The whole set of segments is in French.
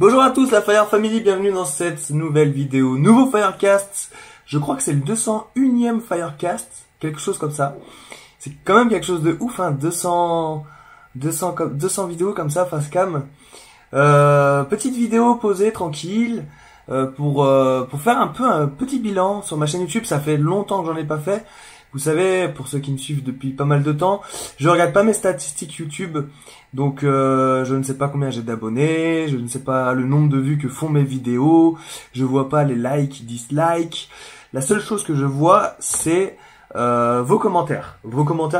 Bonjour à tous la Fire Family, bienvenue dans cette nouvelle vidéo, nouveau Firecast. Je crois que c'est le 201e Firecast, quelque chose comme ça. C'est quand même quelque chose de ouf, hein, 200 vidéos comme ça, face cam. Petite vidéo posée, tranquille, pour faire un peu un petit bilan sur ma chaîne YouTube. Ça fait longtemps que j'en ai pas fait. Vous savez, pour ceux qui me suivent depuis pas mal de temps, je regarde pas mes statistiques YouTube, donc je ne sais pas combien j'ai d'abonnés, je ne sais pas le nombre de vues que font mes vidéos, je vois pas les likes, dislikes. La seule chose que je vois, c'est vos commentaires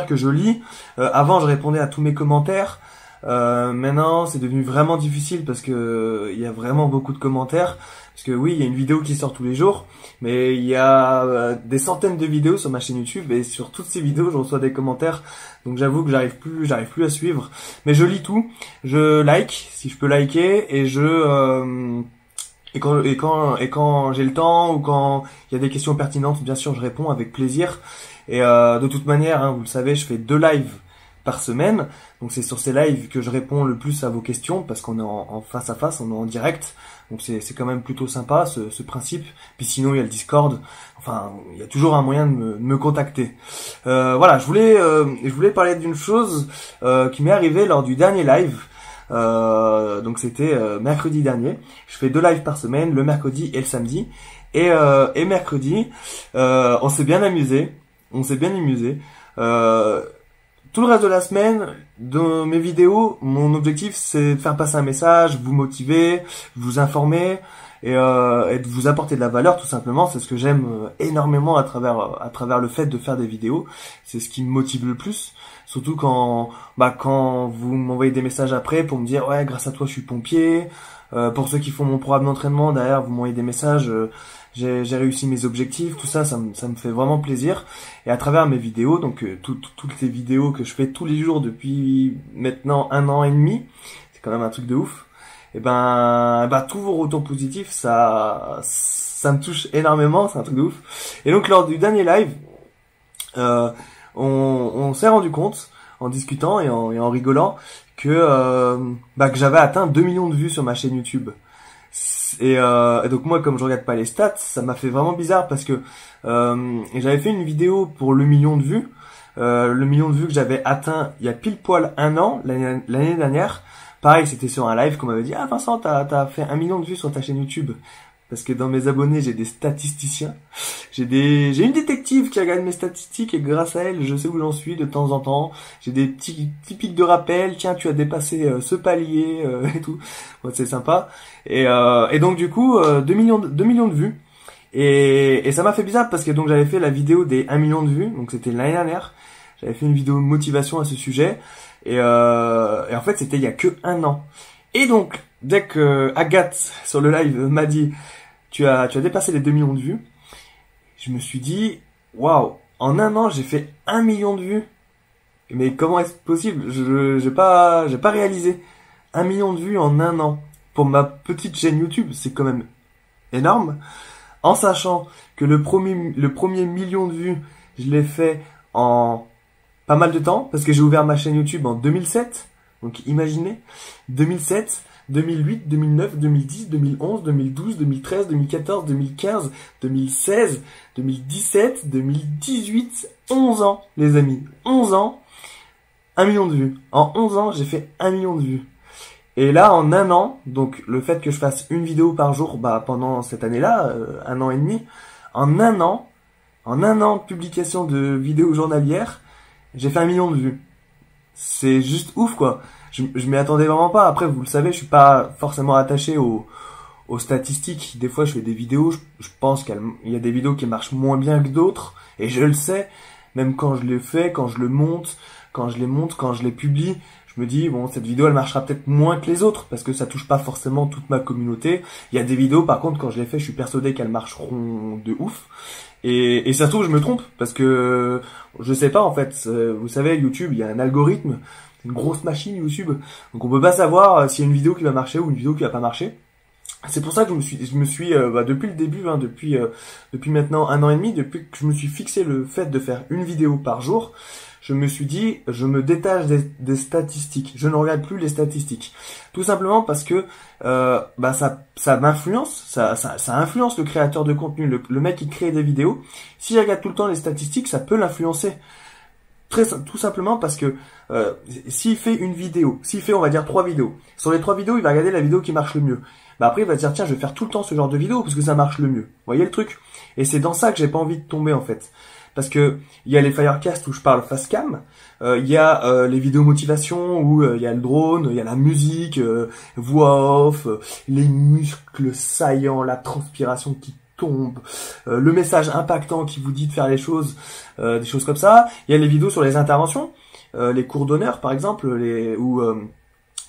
que je lis. Avant, je répondais à tous mes commentaires. Maintenant, c'est devenu vraiment difficile parce que il y a vraiment beaucoup de commentaires. Parce que oui, il y a une vidéo qui sort tous les jours, mais il y a des centaines de vidéos sur ma chaîne YouTube et sur toutes ces vidéos, je reçois des commentaires. Donc j'avoue que j'arrive plus à suivre. Mais je lis tout, je like si je peux liker et quand j'ai le temps ou quand il y a des questions pertinentes, bien sûr, je réponds avec plaisir. Et de toute manière, hein, vous le savez, je fais 2 lives par semaine. Donc c'est sur ces lives que je réponds le plus à vos questions parce qu'on est en face à face, on est en direct. Donc c'est quand même plutôt sympa ce principe. Puis sinon il y a le Discord. Enfin, il y a toujours un moyen de me contacter. Voilà, je voulais parler d'une chose qui m'est arrivée lors du dernier live. Donc c'était mercredi dernier. Je fais 2 lives par semaine, le mercredi et le samedi. Et mercredi, on s'est bien amusé. Tout le reste de la semaine, dans mes vidéos, mon objectif c'est de faire passer un message, vous motiver, vous informer et de vous apporter de la valeur tout simplement. C'est ce que j'aime énormément à travers le fait de faire des vidéos. C'est ce qui me motive le plus, surtout quand vous m'envoyez des messages après pour me dire ouais, grâce à toi je suis pompier. Pour ceux qui font mon programme d'entraînement, derrière vous m'envoyez des messages. J'ai réussi mes objectifs, tout ça, ça me fait vraiment plaisir. Et à travers mes vidéos, donc toutes les vidéos que je fais tous les jours depuis maintenant 1 an et demi, c'est quand même un truc de ouf. Et tous vos retours positifs, ça me touche énormément, c'est un truc de ouf. Et donc lors du dernier live, on s'est rendu compte, en discutant et en rigolant, que j'avais atteint 2 millions de vues sur ma chaîne YouTube. Et donc moi, comme je regarde pas les stats, ça m'a fait vraiment bizarre parce que j'avais fait une vidéo pour le million de vues. Le million de vues que j'avais atteint il y a pile poil 1 an, l'année dernière. Pareil, c'était sur un live qu'on m'avait dit « Ah Vincent, t'as fait 1 million de vues sur ta chaîne YouTube ». Parce que dans mes abonnés, j'ai des statisticiens. J'ai une détective qui regarde mes statistiques et grâce à elle, je sais où j'en suis de temps en temps. J'ai des petits pics de rappel. Tiens, tu as dépassé ce palier et tout. Ouais, c'est sympa. Et donc du coup, 2 millions de vues. Et ça m'a fait bizarre parce que donc j'avais fait la vidéo des 1 million de vues. Donc c'était l'année dernière. J'avais fait une vidéo de motivation à ce sujet. Et en fait, c'était il y a que 1 an. Et donc, dès que Agathe sur le live m'a dit tu as dépassé les 2 millions de vues, je me suis dit waouh, en 1 an j'ai fait 1 million de vues. Mais comment est-ce possible? J'ai pas réalisé 1 million de vues en 1 an pour ma petite chaîne YouTube, c'est quand même énorme. En sachant que le premier million de vues, je l'ai fait en pas mal de temps parce que j'ai ouvert ma chaîne YouTube en 2007. Donc imaginez, 2007, 2008, 2009, 2010, 2011, 2012, 2013, 2014, 2015, 2016, 2017, 2018, 11 ans, les amis. 11 ans, 1 million de vues. En 11 ans, j'ai fait 1 million de vues. Et là, en 1 an, donc le fait que je fasse une vidéo par jour pendant cette année-là, 1 an et demi, en un an de publication de vidéos journalières, j'ai fait 1 million de vues. C'est juste ouf quoi. Je m'y attendais vraiment pas. Après vous le savez, je suis pas forcément attaché aux statistiques. Des fois je fais des vidéos, je pense qu'il y a des vidéos qui marchent moins bien que d'autres et je le sais. Même quand je les fais, quand je les monte, quand je les publie, je me dis bon, cette vidéo elle marchera peut-être moins que les autres parce que ça touche pas forcément toute ma communauté. Il y a des vidéos par contre quand je les fais, je suis persuadé qu'elles marcheront de ouf. Et ça se trouve je me trompe parce que je sais pas en fait. Vous savez, YouTube, il y a un algorithme, c'est une grosse machine YouTube, donc on peut pas savoir s'il y a une vidéo qui va marcher ou une vidéo qui va pas marcher. C'est pour ça que je me suis depuis le début, hein, depuis maintenant 1 an et demi, depuis que je me suis fixé le fait de faire une vidéo par jour, je me suis dit, je me détache des statistiques. Je ne regarde plus les statistiques. Tout simplement parce que ça m'influence, ça influence le créateur de contenu, le mec qui crée des vidéos. Si je regarde tout le temps les statistiques, ça peut l'influencer. Tout simplement parce que s'il fait une vidéo, s'il fait on va dire 3 vidéos, sur les 3 vidéos, il va regarder la vidéo qui marche le mieux. Bah après il va se dire tiens, je vais faire tout le temps ce genre de vidéo parce que ça marche le mieux. Vous voyez le truc? Et c'est dans ça que j'ai pas envie de tomber en fait. Parce que il y a les Firecasts où je parle face cam, il y a les vidéos motivation où il y a le drone, il y a la musique, voix off, les muscles saillants, la transpiration qui tombe, le message impactant qui vous dit de faire les choses, des choses comme ça. Il y a les vidéos sur les interventions, les cours d'honneur par exemple, où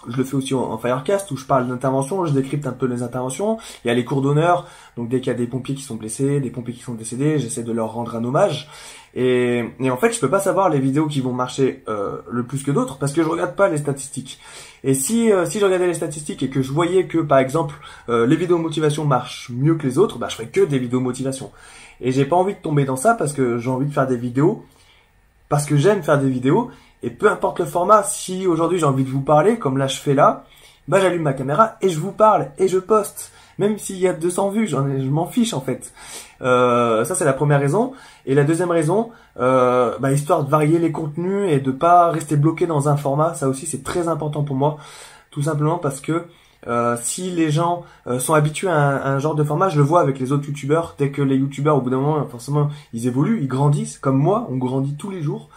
je le fais aussi en Firecast où je parle d'intervention, je décrypte un peu les interventions. Il y a les cours d'honneur, donc dès qu'il y a des pompiers qui sont blessés, des pompiers qui sont décédés, j'essaie de leur rendre un hommage. Et en fait, je peux pas savoir les vidéos qui vont marcher le plus que d'autres parce que je regarde pas les statistiques. Et si je regardais les statistiques et que je voyais que par exemple les vidéos motivation marchent mieux que les autres, bah je ferais que des vidéos motivation. Et j'ai pas envie de tomber dans ça parce que j'ai envie de faire des vidéos parce que j'aime faire des vidéos. Et peu importe le format, si aujourd'hui j'ai envie de vous parler, comme là je fais là, bah j'allume ma caméra et je vous parle et je poste. Même s'il y a 200 vues, je m'en fiche en fait. Ça c'est la première raison. Et la deuxième raison, histoire de varier les contenus et de pas rester bloqué dans un format, ça aussi c'est très important pour moi. Tout simplement parce que si les gens sont habitués à un genre de format, je le vois avec les autres youtubeurs, dès que les youtubeurs au bout d'un moment, forcément, ils évoluent, ils grandissent, comme moi, on grandit tous les jours.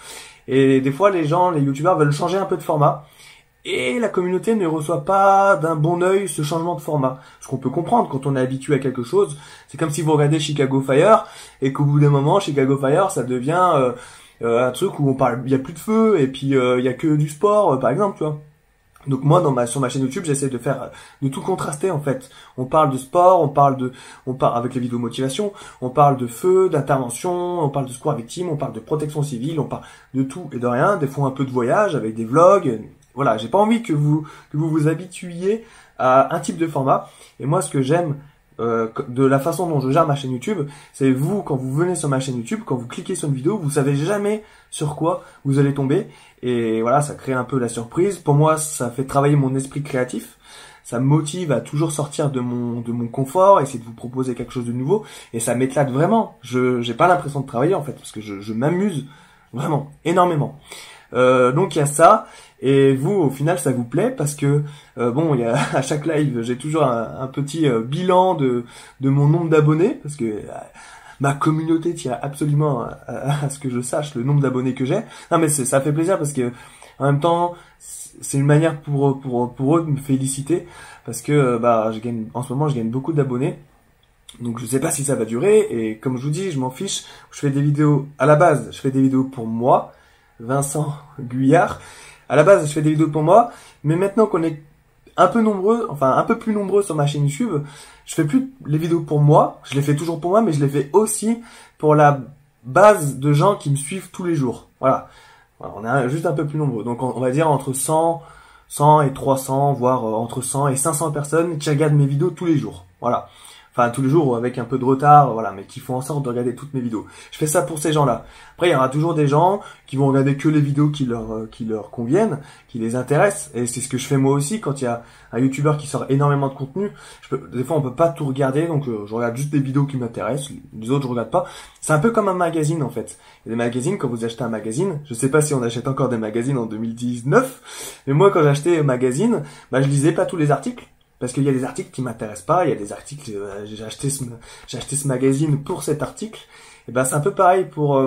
Et des fois, les youtubeurs veulent changer un peu de format. Et la communauté ne reçoit pas d'un bon œil ce changement de format. Ce qu'on peut comprendre quand on est habitué à quelque chose. C'est comme si vous regardez Chicago Fire et qu'au bout d'un moment, Chicago Fire, ça devient un truc où il y a plus de feu et puis il y a que du sport, par exemple, tu vois. Donc moi, sur ma chaîne YouTube, j'essaie de tout contraster en fait. On parle de sport, on parle avec les vidéos motivation, on parle de feu, d'intervention, on parle de secours à victimes, on parle de protection civile, on parle de tout et de rien. Des fois un peu de voyage avec des vlogs. Voilà, j'ai pas envie que vous vous habituiez à un type de format. Et moi, ce que j'aime de la façon dont je gère ma chaîne YouTube, c'est vous, quand vous venez sur ma chaîne YouTube, quand vous cliquez sur une vidéo, vous savez jamais sur quoi vous allez tomber. Et voilà, ça crée un peu la surprise. Pour moi, ça fait travailler mon esprit créatif. Ça me motive à toujours sortir de mon confort, essayer de vous proposer quelque chose de nouveau. Et ça m'éclate vraiment. J'ai pas l'impression de travailler en fait, parce que je m'amuse vraiment énormément. Donc il y a ça. Et vous, au final, ça vous plaît parce que il y a à chaque live, j'ai toujours un petit bilan de mon nombre d'abonnés parce que ma communauté tient absolument à ce que je sache le nombre d'abonnés que j'ai. Non, mais ça fait plaisir parce que en même temps, c'est une manière pour eux de me féliciter parce que en ce moment, je gagne beaucoup d'abonnés. Donc je sais pas si ça va durer et comme je vous dis, je m'en fiche. Je fais des vidéos à la base, je fais des vidéos pour moi, Vincent Guyard. À la base, je fais des vidéos pour moi, mais maintenant qu'on est un peu plus nombreux sur ma chaîne YouTube, je fais plus les vidéos pour moi, je les fais toujours pour moi, mais je les fais aussi pour la base de gens qui me suivent tous les jours. Voilà. On est juste un peu plus nombreux. Donc on va dire entre 100 et 300, voire entre 100 et 500 personnes qui regardent mes vidéos tous les jours. Voilà. Enfin, tous les jours avec un peu de retard, voilà, mais qui font en sorte de regarder toutes mes vidéos. Je fais ça pour ces gens-là. Après, il y aura toujours des gens qui vont regarder que les vidéos qui leur conviennent, qui les intéressent. Et c'est ce que je fais moi aussi quand il y a un youtubeur qui sort énormément de contenu. Des fois, on peut pas tout regarder, donc je regarde juste des vidéos qui m'intéressent. Les autres, je regarde pas. C'est un peu comme un magazine, en fait. Il y a des magazines, quand vous achetez un magazine, je sais pas si on achète encore des magazines en 2019, mais moi, quand j'achetais un magazine, je lisais pas tous les articles. Parce qu'il y a des articles qui m'intéressent pas, il y a des articles, j'ai acheté ce magazine pour cet article. Et c'est un peu pareil pour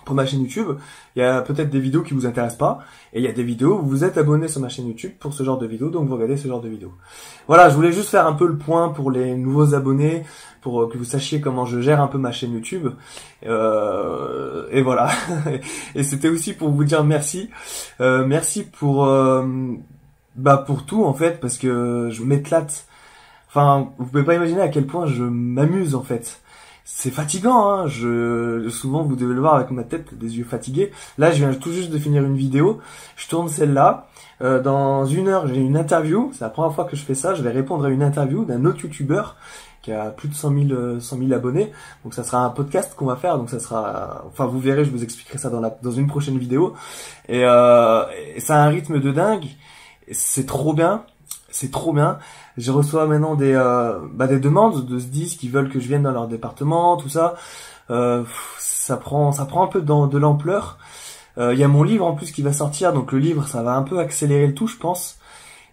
ma chaîne YouTube. Il y a peut-être des vidéos qui vous intéressent pas, et il y a des vidéos où vous êtes abonné sur ma chaîne YouTube pour ce genre de vidéos, donc vous regardez ce genre de vidéos. Voilà, je voulais juste faire un peu le point pour les nouveaux abonnés, pour que vous sachiez comment je gère un peu ma chaîne YouTube. Et voilà. Et c'était aussi pour vous dire merci. Merci pour tout en fait, parce que je m'éclate. Enfin, vous pouvez pas imaginer à quel point je m'amuse en fait. C'est fatigant, hein. Souvent vous devez le voir avec ma tête, des yeux fatigués. Là, je viens tout juste de finir une vidéo. Je tourne celle-là. Dans 1 heure, j'ai une interview. C'est la première fois que je fais ça. Je vais répondre à une interview d'un autre youtubeur qui a plus de 100 000 abonnés. Donc ça sera un podcast qu'on va faire. Donc ça sera, enfin vous verrez, je vous expliquerai ça dans une prochaine vidéo. Et ça a un rythme de dingue. C'est trop bien. C'est trop bien. Je reçois maintenant des demandes de SDIS qui veulent que je vienne dans leur département, tout ça. Ça prend un peu de l'ampleur. Il y a mon livre en plus qui va sortir, donc le livre ça va un peu accélérer le tout, je pense.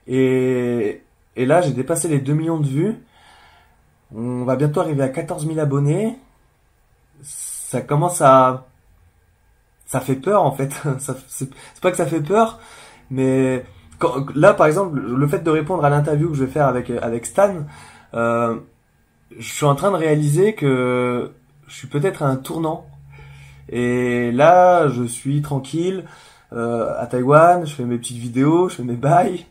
Et là j'ai dépassé les 2 millions de vues. On va bientôt arriver à 14 000 abonnés. Ça commence à... Ça fait peur en fait. C'est pas que ça fait peur, mais là par exemple, le fait de répondre à l'interview que je vais faire avec Stan, je suis en train de réaliser que je suis peut-être à un tournant. Et là, je suis tranquille à Taïwan, je fais mes petites vidéos, je fais mes bails.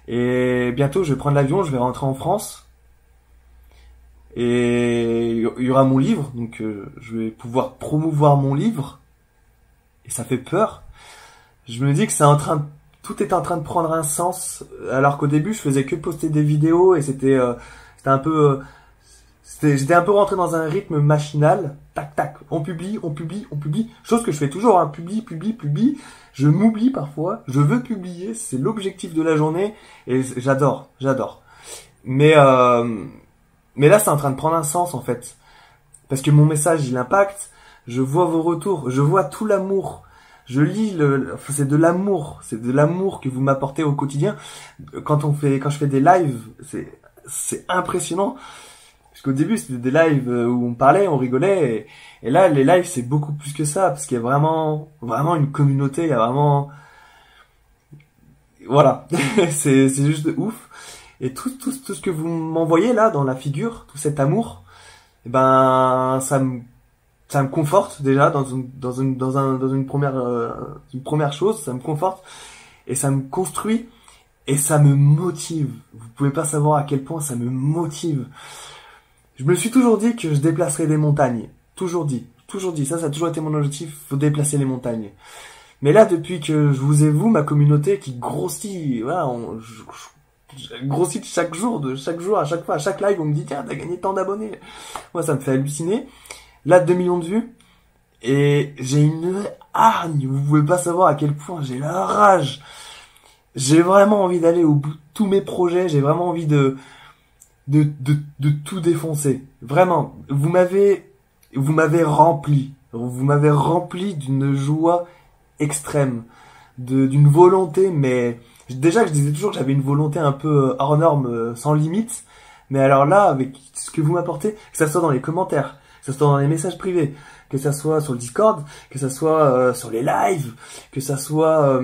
Et bientôt, je vais prendre l'avion, je vais rentrer en France. Et il y aura mon livre, donc je vais pouvoir promouvoir mon livre. Et ça fait peur. Je me dis que tout est en train de prendre un sens. Alors qu'au début, je faisais que poster des vidéos et c'était un peu... J'étais un peu rentré dans un rythme machinal. Tac, tac, on publie. Chose que je fais toujours, hein. Publie. Je m'oublie parfois. Je veux publier. C'est l'objectif de la journée. Et j'adore. Mais là, c'est en train de prendre un sens, en fait. Parce que mon message, il impacte. Je vois vos retours. Je vois tout l'amour. Je lis c'est de l'amour. C'est de l'amour que vous m'apportez au quotidien. Quand je fais des lives, c'est impressionnant. Parce qu'au début, c'était des lives où on parlait, on rigolait, et là, les lives, c'est beaucoup plus que ça, parce qu'il y a vraiment une communauté, il y a vraiment... Voilà, c'est juste ouf. Et tout ce que vous m'envoyez là, dans la figure, tout cet amour, eh ben, ça me conforte déjà dans une première chose, ça me conforte, et ça me construit, et ça me motive. Vous pouvez pas savoir à quel point ça me motive. Je me suis toujours dit que je déplacerais des montagnes. Toujours dit. Ça a toujours été mon objectif. Faut déplacer les montagnes. Mais là, depuis que je vous ai, ma communauté qui grossit, voilà, grossit chaque jour, à chaque fois, à chaque live, on me dit, tiens, t'as gagné tant d'abonnés. Moi, ça me fait halluciner. Là, 2 millions de vues. Et j'ai une hargne. Vous pouvez pas savoir à quel point j'ai la rage. J'ai vraiment envie d'aller au bout de tous mes projets. J'ai vraiment envie de tout défoncer. Vraiment. Vous m'avez rempli. Vous m'avez rempli d'une joie extrême. D'une volonté, mais, déjà que je disais toujours que j'avais une volonté un peu hors norme, sans limite. Mais alors là, avec ce que vous m'apportez, que ça soit dans les commentaires, que ça soit dans les messages privés, que ça soit sur le Discord, que ça soit sur les lives, que ça soit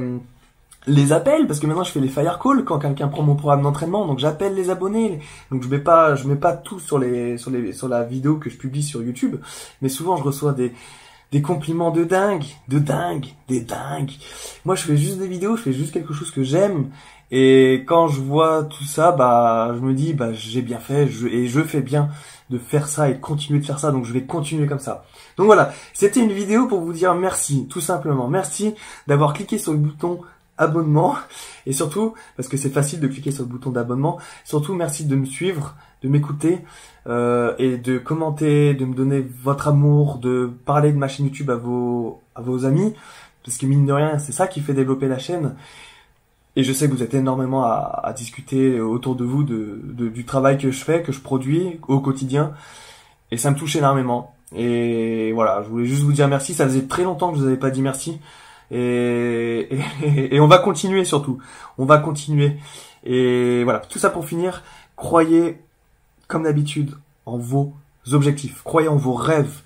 les appels, parce que maintenant je fais les fire calls quand quelqu'un prend mon programme d'entraînement, donc j'appelle les abonnés. Donc je mets pas tout sur la vidéo que je publie sur YouTube, mais souvent je reçois des compliments de dingue. Moi je fais juste des vidéos, je fais juste quelque chose que j'aime, et quand je vois tout ça, je me dis j'ai bien fait, je fais bien de faire ça et de continuer de faire ça, donc je vais continuer comme ça. Donc voilà, c'était une vidéo pour vous dire merci, tout simplement. Merci d'avoir cliqué sur le bouton abonnement, et surtout parce que c'est facile de cliquer sur le bouton d'abonnement, surtout merci de me suivre, de m'écouter et de commenter, de me donner votre amour, de parler de ma chaîne YouTube à vos amis, parce que mine de rien c'est ça qui fait développer la chaîne. Et je sais que vous êtes énormément à discuter autour de vous du travail que je fais, que je produis au quotidien, et ça me touche énormément. Et voilà, je voulais juste vous dire merci, ça faisait très longtemps que je vous avais pas dit merci. Et on va continuer surtout. On va continuer. Et voilà, tout ça pour finir. Croyez, comme d'habitude, en vos objectifs. Croyez en vos rêves.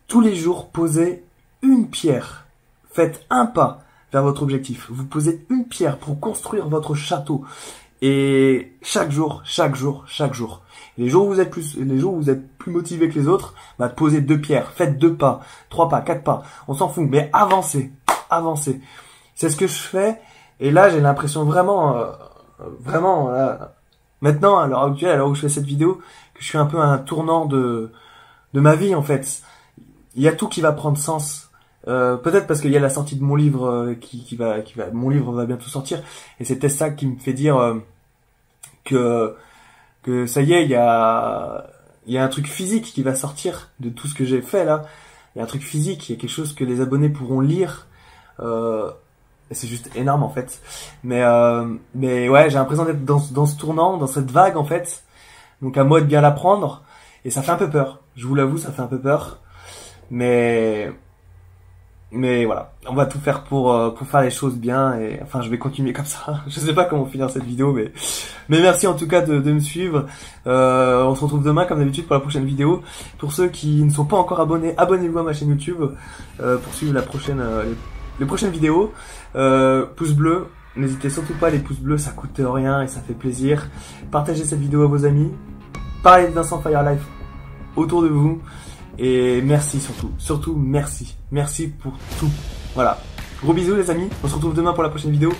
Tous les jours, posez une pierre. Faites un pas vers votre objectif. Vous posez une pierre pour construire votre château. Et chaque jour. Les jours où vous êtes plus motivé que les autres, posez 2 pierres. Faites 2 pas, 3 pas, 4 pas. On s'en fout, mais avancez. C'est ce que je fais, et là j'ai l'impression vraiment là, maintenant à l'heure actuelle, à l'heure où je fais cette vidéo, que je suis un peu à un tournant de ma vie en fait. Il y a tout qui va prendre sens, peut-être parce qu'il y a la sortie de mon livre mon livre va bientôt sortir, et c'était ça qui me fait dire que ça y est, il y a il y a un truc physique qui va sortir de tout ce que j'ai fait là. Il y a un truc physique, il y a quelque chose que les abonnés pourront lire. Et c'est juste énorme en fait. Mais ouais, j'ai l'impression d'être dans ce tournant, dans cette vague en fait. Donc à moi de bien la prendre. Et ça fait un peu peur. Je vous l'avoue, ça fait un peu peur. Mais voilà, on va tout faire pour faire les choses bien. Et enfin, je vais continuer comme ça. Je sais pas comment finir cette vidéo, mais merci en tout cas de me suivre. On se retrouve demain comme d'habitude pour la prochaine vidéo. Pour ceux qui ne sont pas encore abonnés, abonnez-vous à ma chaîne YouTube pour suivre les prochaines vidéos. Pouce bleu, n'hésitez surtout pas, les pouces bleus ça coûte rien et ça fait plaisir. Partagez cette vidéo à vos amis, parlez de Vincent Fire Life autour de vous et merci surtout merci pour tout. Voilà, gros bisous les amis, on se retrouve demain pour la prochaine vidéo.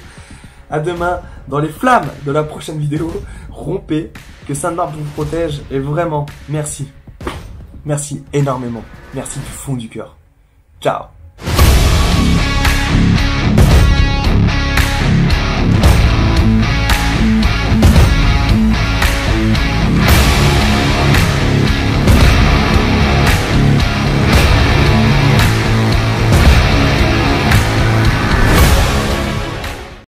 À demain dans les flammes de la prochaine vidéo. Rompez, que Sainte-Barbe vous protège et vraiment merci énormément, merci du fond du cœur. Ciao.